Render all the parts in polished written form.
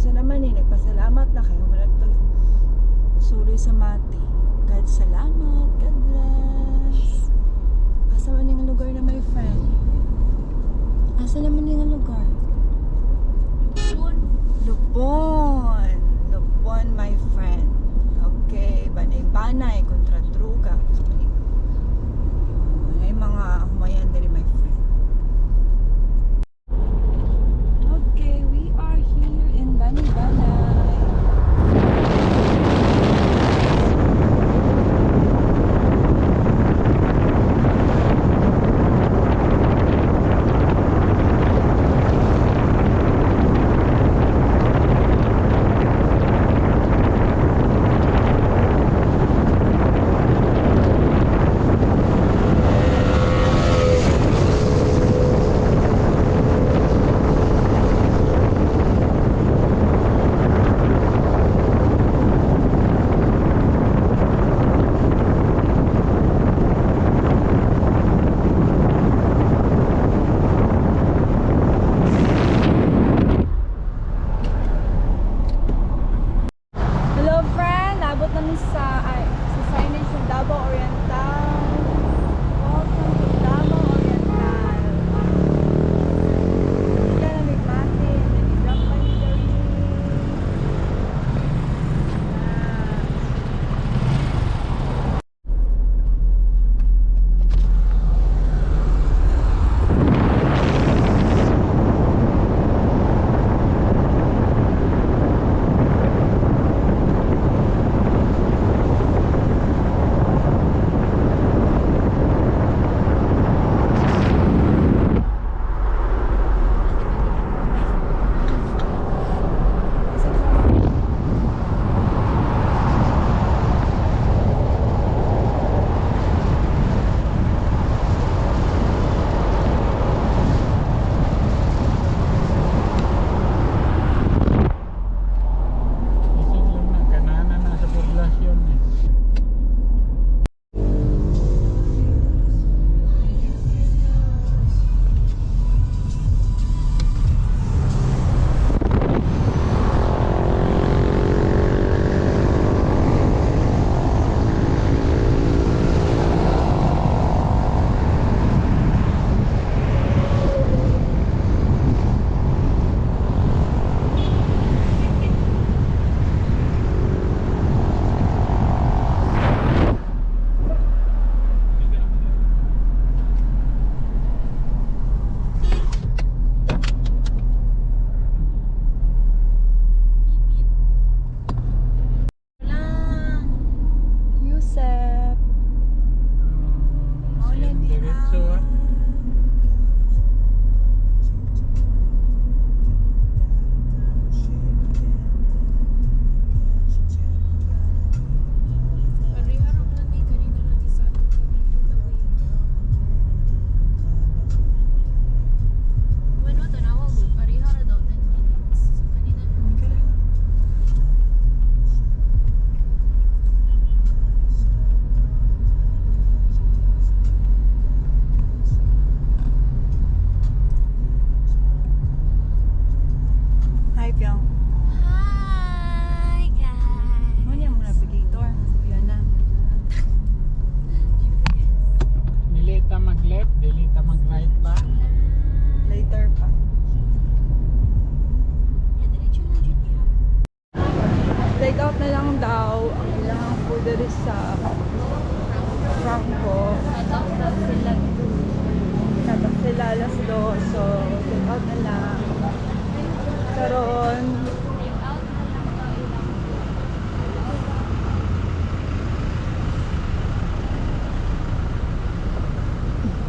Sa naman nagpasalamat na kayo managpag suri sa mati. God salamat, God bless. Asa man yung lugar na my friend? Asa naman yung lugar? Lupon. Lupon, my friend. Okay, banay-banay kontra druga. Ay mga humayan diri my friend. Okay, we are here in Banay-Banay. Sa signage ng Davao Oriental. Welcome to Davao Oriental. Hindi ka na may mati. Nag-drop pa yung gawin. Take out na lang daw ang ilang food dito sa Franco. Katak sila alas 2. So, take out na lang. Karon.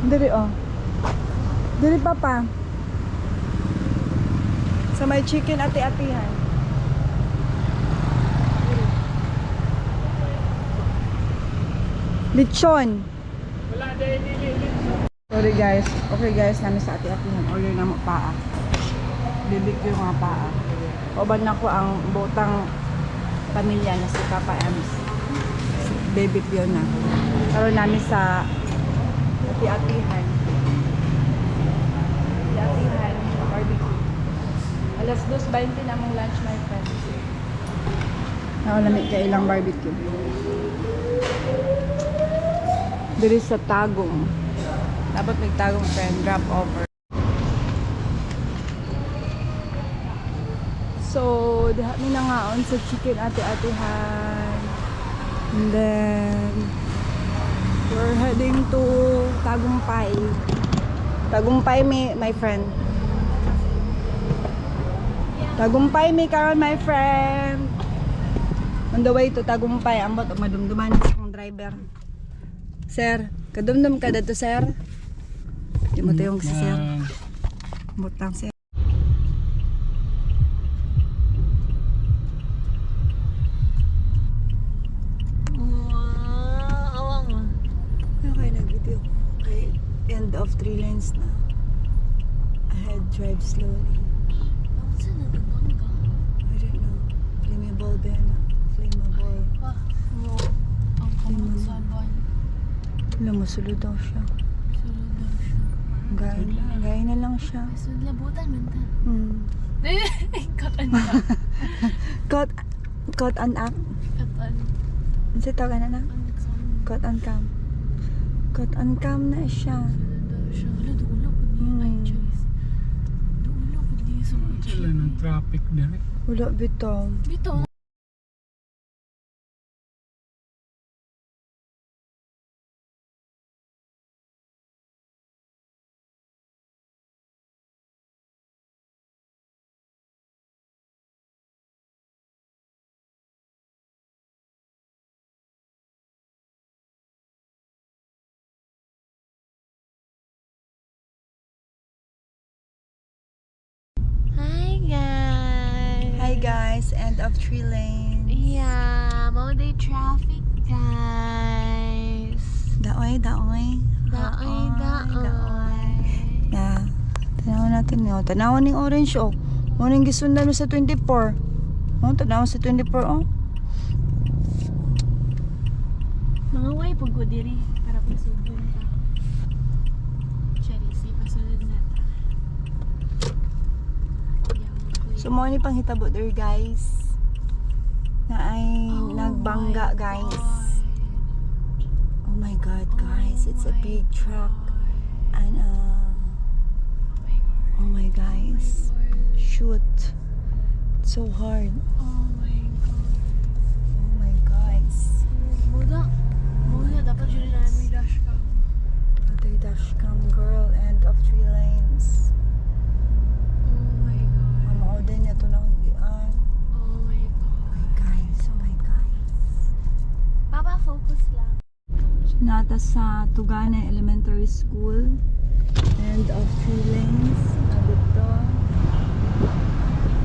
Diri oh. Diri papa. Sa may chicken ati-atihan. Lechon. Wala dahil lechon. Sorry guys. Okay guys, namin sa ati-atihan. Order na mo paa. Bibig yung mga paa. Oban na ko ang botang pamilya na si Papa Ems. Si Baby Fiona. Karoon namin sa ati-atihan. Ati-atihan. Barbecue. Alas 2:20 na mong lunch, my friend. Nakalamig ka ilang barbecue. Diri sa Tagum. Dapat may Tagum, friend. Drop over. So, diha mi nangaon sa chicken ate-atehan. And then, we're heading to Tagumpay. Tagumpay, my friend. Tagumpay, karon, my friend. On the way to Tagumpay, ambot o madumduman sa akong driver. Sir, kadumdum ka dito, sir? Di mo tuyong si sir. Butang sir. Okay, nag-video. Okay, end of 3 lanes na. Ahead, drive slowly. I don't know. Flammable ba yan? Flammable. Alam mo, sulod daw siya. Gaya na lang siya. Labutan man ta. Caught on app. Ano tawag na na? Caught on cam. Caught on cam na siya. Sila ng traffic dere. Wala bitaw. Dito. Hi guys. Hi guys, end of 3 lanes. Yeah, mo day traffic guys. Daoy. Daoy. Yeah. Tanawan natin yun. Tanawan ng orange oh. Muning gisundan mo sa 24. Oh, tanawan sa 24 oh. Mga way pag ko diri para pasudon ta. Charisi pasulod na ta. So mo ni pang hitabo there guys. Na ay nagbangga guys. Oh my god guys, it's a big truck. And oh my guys. Shoot. It's so hard. Oh my god. Oh my guys. Muda dapat jud na may dash ka. Other dashcam girl, end of 3 lanes. Oh my god. Ang maodan niya to lang diyan. Oh my god. Oh my guys. Papa focus lang. Nata sa Tugana Elementary School. End of 3 lanes. Dito.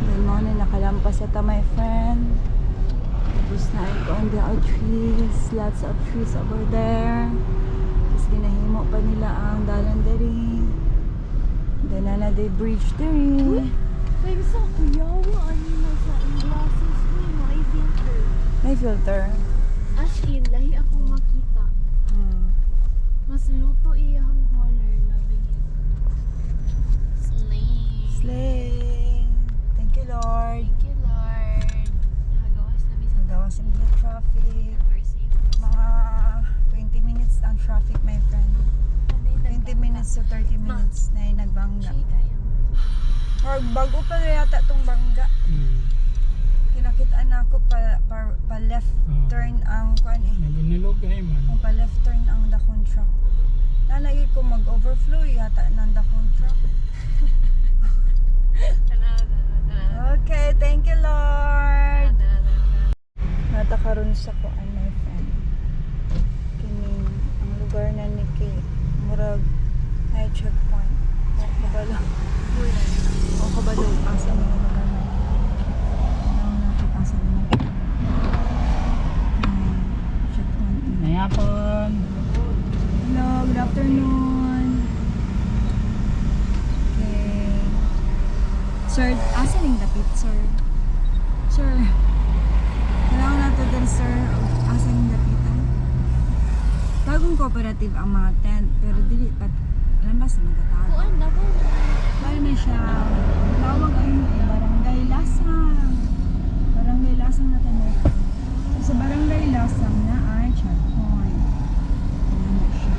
Then mo na nakalampas ata my friend. Tapos na ito on the trees. Lots of trees over there. Tapos ginahimo pa nila ang dalan diri. Then na the bridge diri. May gusto ko yawa ani na sa glasses ni mo ay filter. May filter. As in, lahi ako makita. Mas luto iya ang color. Loving it. Slay. Slay. Thank you Lord. Thank you, Lord. Nakagawas na bisa. Nagawa sa mga traffic. We're safe. Mga 20 minutes ang traffic my friend. 20 minutes to 30 minutes na yung nagbangga. Shake kayo. Or bago pa rin yata itong bangga. Kinakitaan ako pa left turn ang kuan eh. Nagunilugay man. Kung pa left turn ang dakong truck. Nalagay ko mag-overflow yata ng dakong truck. Okay, thank you Lord. Natakaroon sa kuan my friend. Kining ang lugar na ni Kay. Murag ay checkpoint. Kabalo. Kabalo. Asa mo yung lugar na. Asa mo. Checkpoint. Nayapon. Hello, good afternoon. Okay. Sir, asa ning dapit, sir? Sir. Kailangan nato din, sir. Asa ning dapitan? Bagong cooperative ang mga tent, pero dili pa alam ba sa magatago. Kuan na po. Bali na siya. Tawag ang barangay Lasang. Barangay Lasang na tayo. Sa Barangay Lasang na ay checkpoint. Ayan na siya.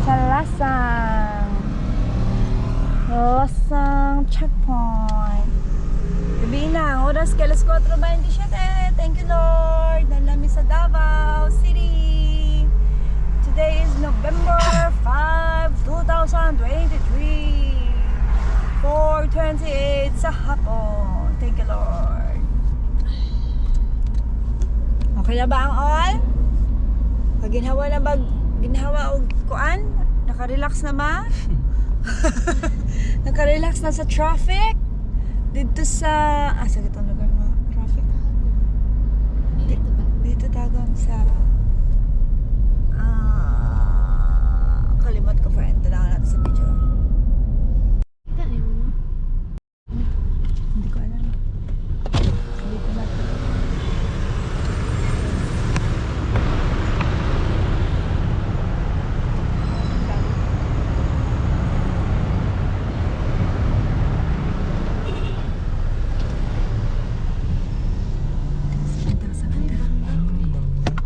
Sa Lasang. Lasang checkpoint. Gabi na, ang oras ka, alas 4:27. Thank you, Lord. Nalami sa Davao City. Today is November 5, 2023. 4:28 sa hapon. Thank you, Lord. Okay na ba ang all? Ginhawa na ba? Ginhawa o kuan? Naka-relax na ba? Naka-relax na sa traffic? Dito sa... sa itong lugar mo? Traffic? Dito ba? Dito tagong sa... kalimot ko friend. Talangan natin sa video. Kita na yun. Hindi ko alam. Dito natin.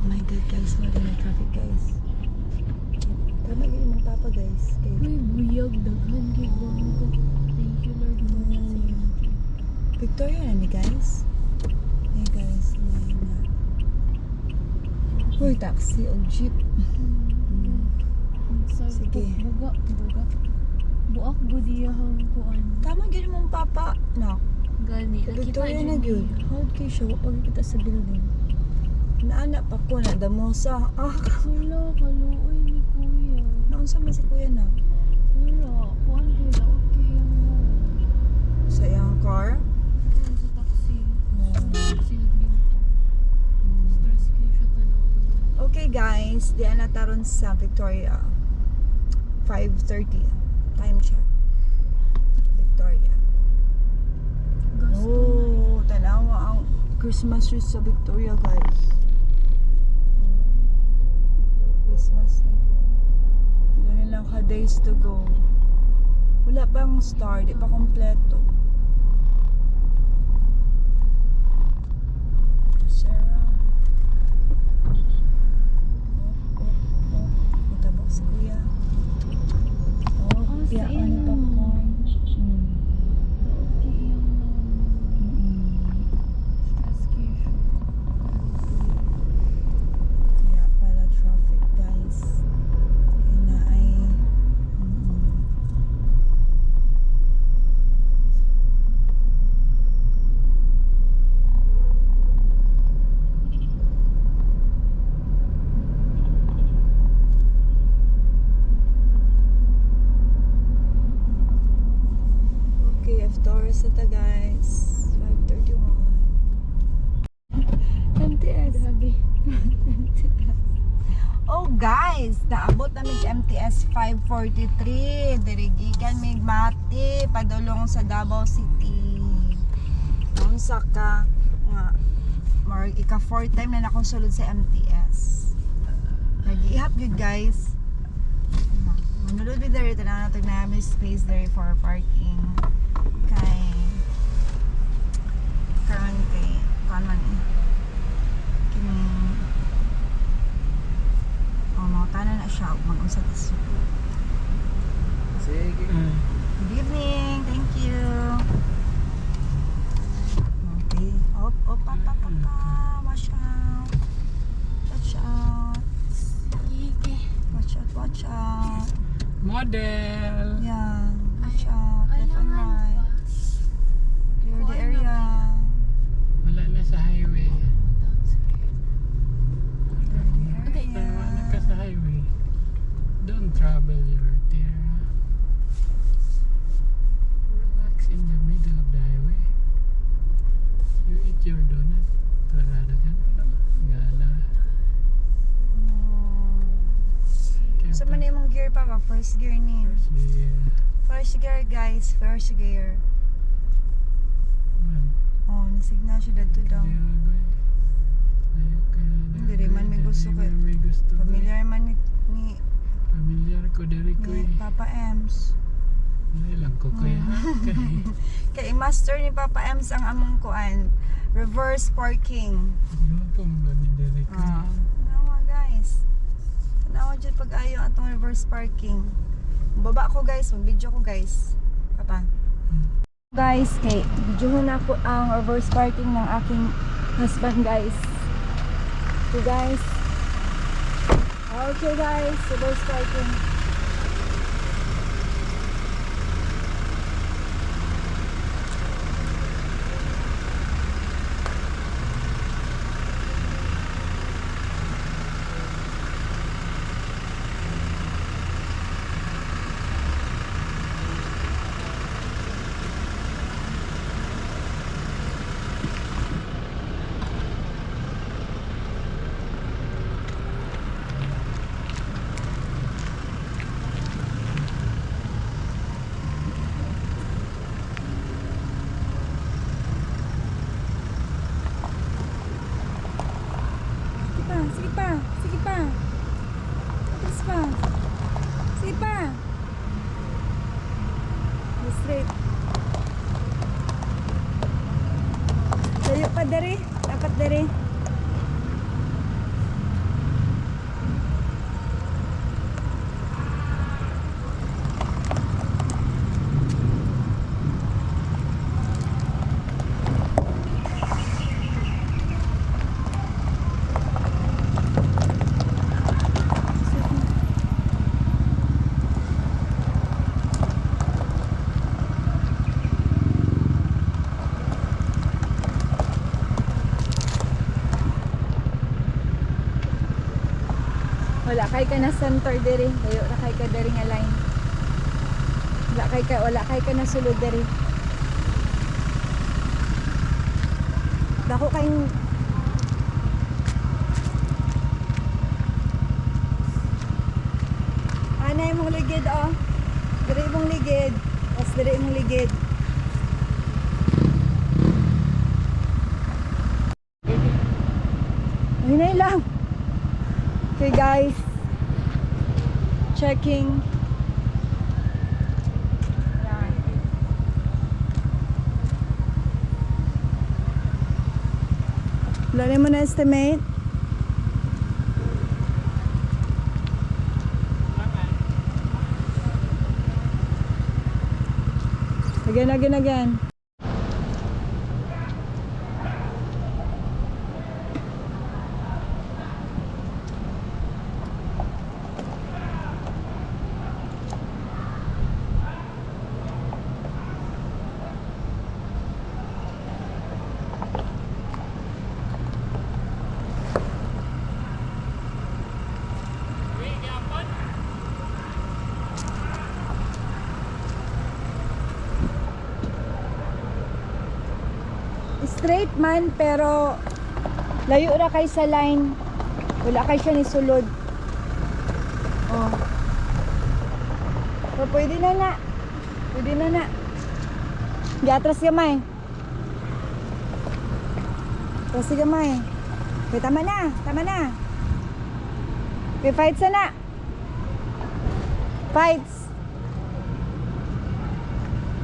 Oh my God guys, wala na traffic guys. Tama yun yung papa guys. Okay. Uy, buyag. Daghan kay Bongo. Thank you, Lord. Victoria na ni guys. Hey guys, may na. Uy, taxi o jeep. Sige. Buga. Buak budiyahang kuan. Tama yun mong papa. No. Gani. Sa Nakita Victoria na dyan yun. Hard kayo siya. Wapag kita sa building. Naanak pa ko na damosa. Wala, kaluoy ni Kuya. Naunsa man si kuya na? Wala. Kuan ko na. Okay yan mo. Sa iyang car? Kuan sa taxi. Taxi nagling. Stress kayo siya tanong. Okay guys, di na taron sa Victoria. 5:30. Time check. Victoria. Gas ka na. Oh, tanawa ang Christmas tree sa Victoria guys. Christmas na yun. Ilan na lang ka days to go. Wala pang star, di pa kompleto. Sarah. Oh. Matabok si kuya. Oh, Ah, sa piyaan ni ino. popcorn. Okay yan mo. Stress kayo siya. Kaya pala traffic guys. Yun na ay okay, F Taurus na ta guys. 5:31. MTS. Grabe. Oh guys, naabot namin sa MTS 543. Dirigikan mig Mati, padulong sa Davao City. Unsa ka nga marag ika 4th time na akong sulod sa MTS. Nag-ihap yun guys. Manulod with the rito na natag na may space there for parking. Kay karon kay kanon kining mautanan na siya ug mag-unsa ta siya. Sige. Good evening. Thank you. Okay. Op. Watch out. Watch out. Sige. Watch out. Model. Yeah. Watch out. Left and right. Clear the area. Wala na sa highway. Okay. Pero wala ka sa highway. Don't trouble your dear. Relax in the middle of the highway. You eat your donut. Taradagan mo na. Gala. Sa man imong gear pa ba? First gear ni. First gear. First gear guys, first gear. Man, Oh, nasigna siya dito daw. Diri man may gusto kay- May gusto. Familiar man ni Familiar ko dari ko ni Papa Ems. Lang ko kaya. Kay master ni Papa Ems ang among kuan, reverse parking. Lupo mo ba ni dari ko? Tanawa guys. Tanawa dyan pag-ayo atong reverse parking. Baba ko guys, mag-video ko guys. Papa. Guys, kay video na ako ang reverse parking ng aking husband guys. Okay guys. Okay guys, reverse parking. Sige pa. Sige pa. Atas pa. Sige pa. Go straight. Layo pa dari. Dapat dari. Wala kay ka na center diri, layo ra kay ka diri nga line. Wala kay ka na sulod diri. Dako kay Anay mong ligid oh. Diri mong ligid. Tapos diri mong ligid. Hinay lang. Okay guys, checking. Yan. Wala mo na estimate? Again. Straight man pero layo ra kay sa line. Wala kay siya ni sulod. Oh. So, pwede na na. Pwede na na. Giatras gamay. Kasi gamay. Okay, tama na. Tama na. Okay, fights na. Fights.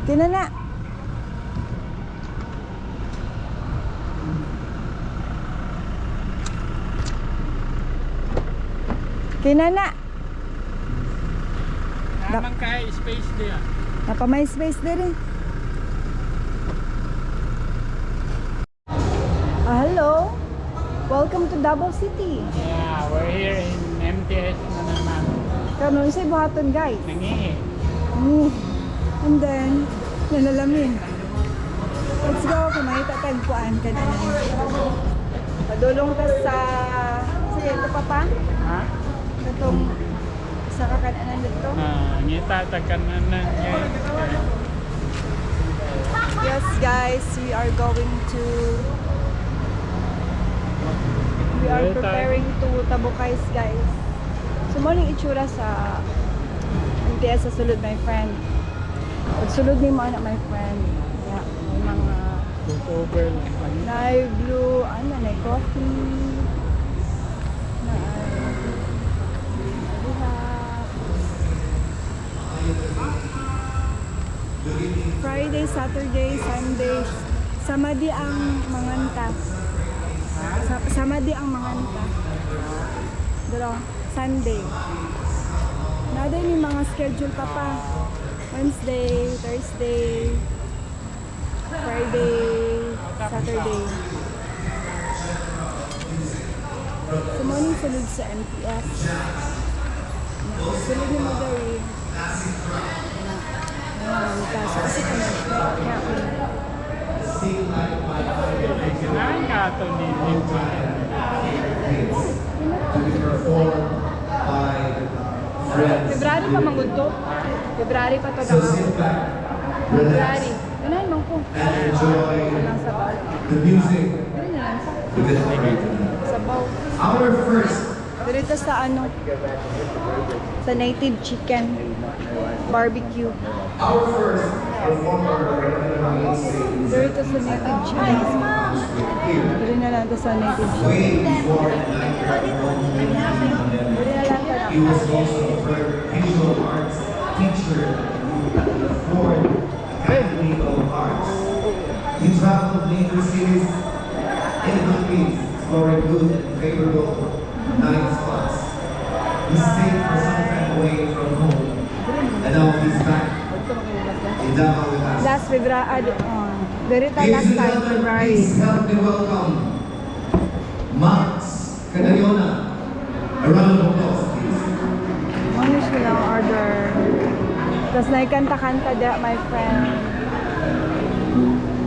Okay na na. Kinana. Naman kay space dia. Napa may space din eh. Hello. Welcome to Davao City. Yeah, we're here in MTS na naman. Kanon sa buhaton guys. Nangihi. And then, nalalamin. Let's go. Kumahita tagpuan ka na. Padulong ka sa... Sige, ito pa pa. Ha? Itong sa kakanan dito. Ngita takanan na niya. Yes guys, we are going to... We are preparing to Tabukais guys. So, morning itsura sa MTS sa sulod my friend. Pagsulod ni mo anak, my friend. Yeah, may mga Over lang pa. na blue, ano, na coffee. Na Friday, Saturday, Sunday. Sama di ang manganta. Sama di ang manganta. Pero Sunday. Nada yung mga schedule pa pa. Wednesday, Thursday, Friday, Saturday. Sumuning sulod sa MTS. Sulod ni Madari. Kaso kasi kami. Kinain ka ito ni February pa mangudto. February pa to daw. February. Ano man ko. Lang sabaw. The music Ano na lang sa with this night. sabaw. Our first Dito sa ano? Sa native chicken barbecue. performer Dito sa native chicken. Dito na lang to sa native chicken. way before the Dito na lang to. he was also the first visual arts teacher at the Ford Academy of Arts. He traveled major cities in the Philippines, exploring good and favorable night spots. He stayed for some time away from home, and now he's back in Davao with us. Last February. Dito Ladies last and time gentlemen, February. please help me welcome Max Canayona. A round of applause, please. Ano siya lang order. Tapos naikanta-kanta da, my friend.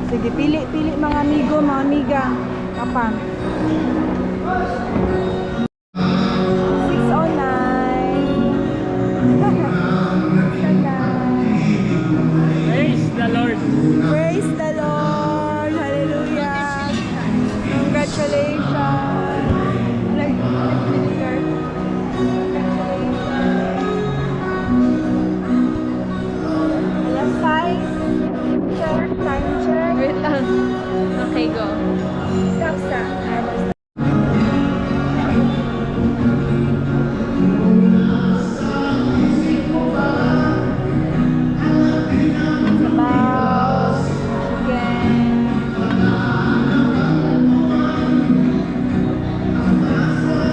Sige, pili mga amigo, mga amiga. Kapang. 609. Praise the Lord. Praise the Lord. Hallelujah. Congratulations. Alas 5. Check. Time check. Wait lang. Okay, go. Stop. Sabaw. Chicken. Reaction.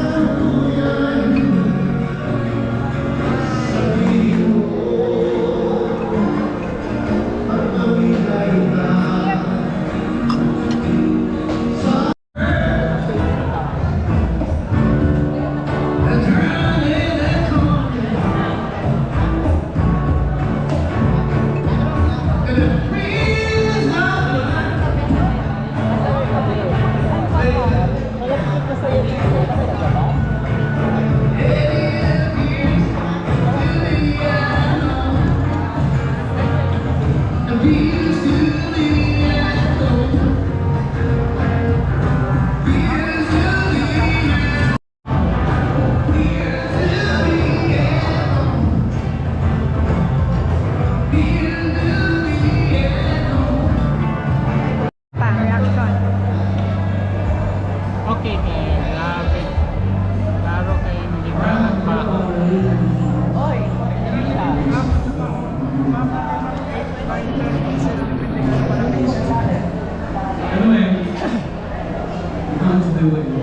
Okay, kaya grabe. Klaro kayo hindi ka nagbaho. Anyway, we're going to do it.